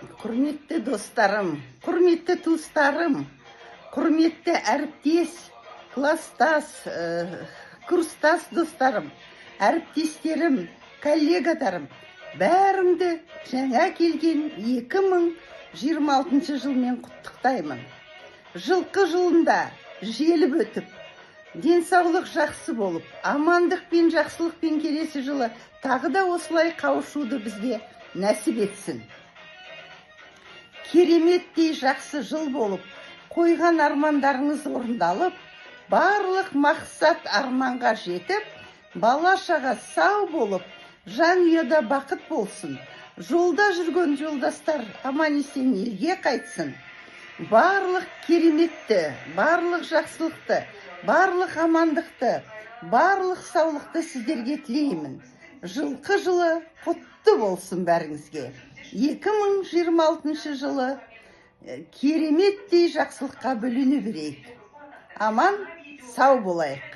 Құрметті достарым, құрметті туыстарым, құрметті әріптес, класстас, курстас достарым, әріптестерім, коллегадарым, бәріңді жаңа келген 2026 жылмен құттықтаймын. Жылқы жылында желіп өтіп, денсаулық жақсы болып, амандық пен жақсылықпен келесі жылы тағы да осылай қауышуды бізге нәсіп етсін. Кереметтей жақсы жыл болып, қойған армандарыңыз орындалып, барлық мақсат арманға жетіп, бала-шаға сау болып, жанұяда бақыт болсын. Жолда жүрген жолдастар аман-есен елге қайтсын. Барлық кереметті, барлық жақсылықты, барлық амандықты, барлық саулықты сіздерге тілеймін. Жылқы жылы құтты болсын бәріңізге. 2026 жылы кереметтей жақсылыққа бөлене берейік. Аман, сау болайық.